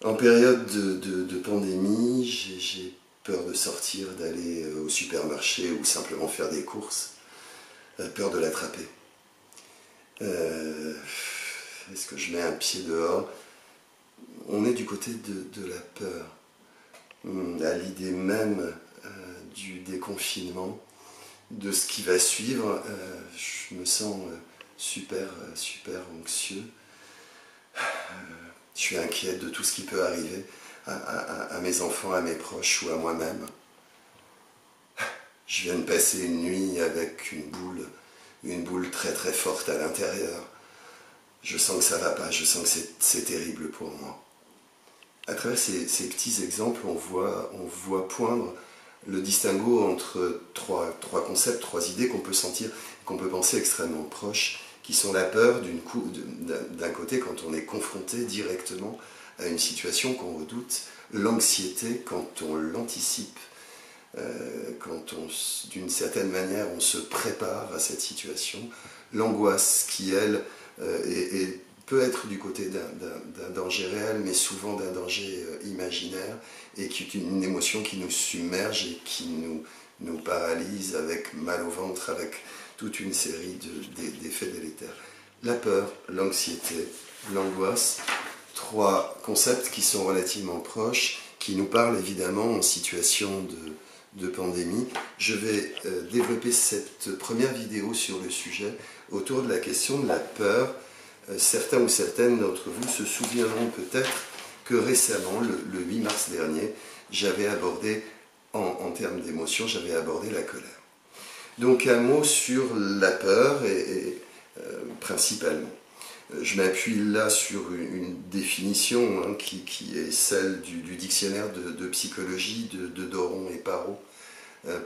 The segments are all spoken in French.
En période de pandémie, j'ai peur de sortir, d'aller au supermarché ou simplement faire des courses. Peur de l'attraper. Est-ce que je mets un pied dehors? On est du côté de la peur. À l'idée même du déconfinement, de ce qui va suivre, je me sens super anxieux. Je suis inquiet de tout ce qui peut arriver à mes enfants, à mes proches ou à moi-même. Je viens de passer une nuit avec une boule très très forte à l'intérieur. Je sens que ça va pas, je sens que c'est terrible pour moi. À travers ces petits exemples, on voit poindre le distinguo entre trois concepts, trois idées qu'on peut sentir, qu'on peut penser extrêmement proches, qui sont la peur d'un côté quand on est confronté directement à une situation qu'on redoute, l'anxiété quand on l'anticipe, d'une certaine manière on se prépare à cette situation, l'angoisse qui elle peut être du côté d'un danger réel, mais souvent d'un danger imaginaire, et qui est une émotion qui nous submerge et qui nous paralyse avec mal au ventre, avec toute une série d'effets délétères. La peur, l'anxiété, l'angoisse, trois concepts qui sont relativement proches, qui nous parlent évidemment en situation de pandémie. Je vais développer cette première vidéo sur le sujet autour de la question de la peur. Certains ou certaines d'entre vous se souviendront peut-être que récemment, le 8 mars dernier, j'avais abordé, en termes d'émotion, j'avais abordé la colère. Donc un mot sur la peur, principalement. Je m'appuie là sur une définition qui est celle du dictionnaire de psychologie de Doron et Parot,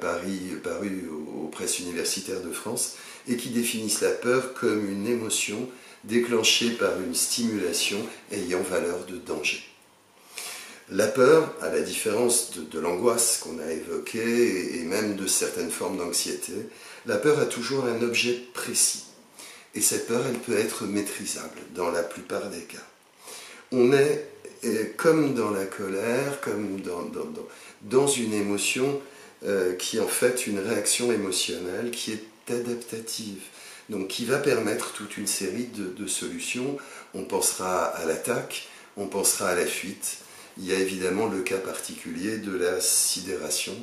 paru aux presses universitaires de France, et qui définissent la peur comme une émotion déclenchée par une stimulation ayant valeur de danger. La peur, à la différence de l'angoisse qu'on a évoquée et même de certaines formes d'anxiété, la peur a toujours un objet précis. Et cette peur, elle peut être maîtrisable dans la plupart des cas. On est, comme dans la colère, comme dans une émotion qui est en fait une réaction émotionnelle qui est adaptative. Donc qui va permettre toute une série de solutions. On pensera à l'attaque, on pensera à la fuite. Il y a évidemment le cas particulier de la sidération,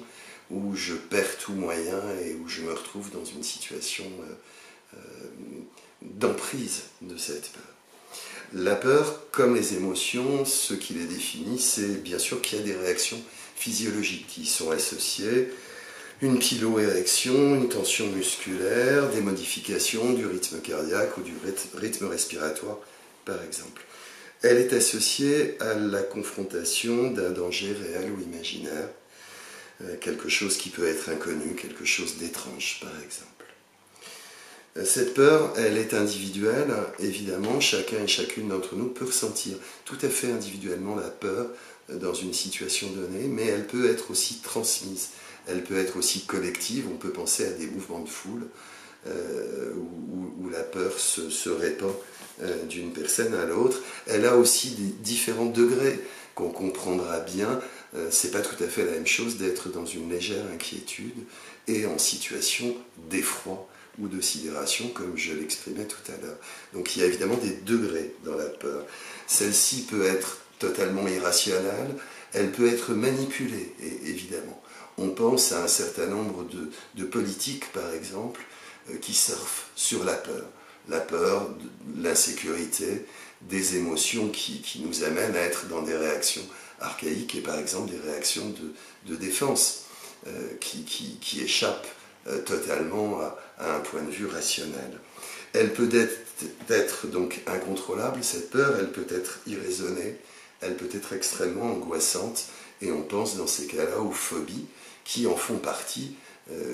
où je perds tout moyen et où je me retrouve dans une situation d'emprise de cette peur. La peur, comme les émotions, ce qui les définit, c'est bien sûr qu'il y a des réactions physiologiques qui y sont associées. Une piloérection, une tension musculaire, des modifications du rythme cardiaque ou du rythme respiratoire, par exemple. Elle est associée à la confrontation d'un danger réel ou imaginaire, quelque chose qui peut être inconnu, quelque chose d'étrange, par exemple. Cette peur, elle est individuelle, évidemment, chacun et chacune d'entre nous peut ressentir tout à fait individuellement la peur dans une situation donnée, mais elle peut être aussi transmise. Elle peut être aussi collective, on peut penser à des mouvements de foule où la peur se répand d'une personne à l'autre. Elle a aussi des différents degrés qu'on comprendra bien. C'est pas tout à fait la même chose d'être dans une légère inquiétude et en situation d'effroi ou de sidération, comme je l'exprimais tout à l'heure. Donc il y a évidemment des degrés dans la peur. Celle-ci peut être totalement irrationnelle, elle peut être manipulée, évidemment. On pense à un certain nombre de politiques, par exemple, qui surfent sur la peur, l'insécurité, des émotions qui nous amènent à être dans des réactions archaïques et par exemple des réactions de défense qui échappent totalement à un point de vue rationnel. Elle peut être donc incontrôlable, cette peur, elle peut être irraisonnée, elle peut être extrêmement angoissante, et on pense dans ces cas-là aux phobies qui en font partie.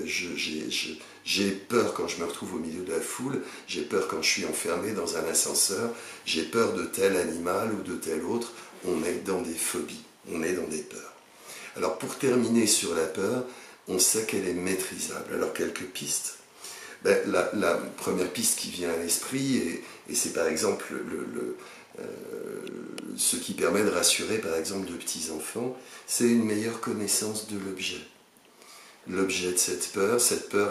J'ai peur quand je me retrouve au milieu de la foule, j'ai peur quand je suis enfermé dans un ascenseur, j'ai peur de tel animal ou de tel autre. On est dans des phobies, on est dans des peurs. Alors pour terminer sur la peur, on sait qu'elle est maîtrisable. Alors quelques pistes. La première piste qui vient à l'esprit, et c'est par exemple ce qui permet de rassurer par exemple de petits enfants, c'est une meilleure connaissance de l'objet. L'objet de cette peur,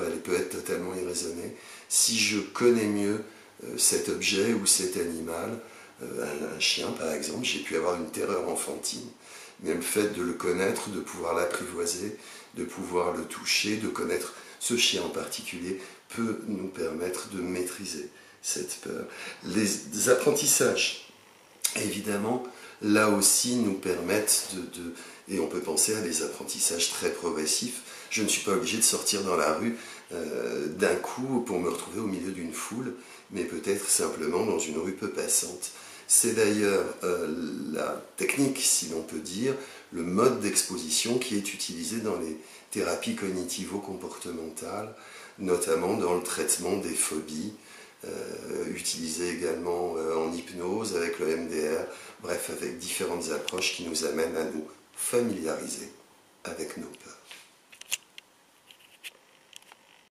elle peut être totalement irraisonnée. Si je connais mieux cet objet ou cet animal, un chien par exemple, j'ai pu avoir une terreur enfantine, mais le fait de le connaître, de pouvoir l'apprivoiser, de pouvoir le toucher, de connaître ce chien en particulier, peut nous permettre de maîtriser cette peur. Les apprentissages, évidemment, là aussi nous permettent et on peut penser à des apprentissages très progressifs. Je ne suis pas obligé de sortir dans la rue d'un coup pour me retrouver au milieu d'une foule, mais peut-être simplement dans une rue peu passante. C'est d'ailleurs la technique, si l'on peut dire, le mode d'exposition qui est utilisé dans les thérapies cognitivo-comportementales, notamment dans le traitement des phobies, utilisé également en hypnose avec le MDR, bref, avec différentes approches qui nous amènent à nous familiariser avec nos peurs.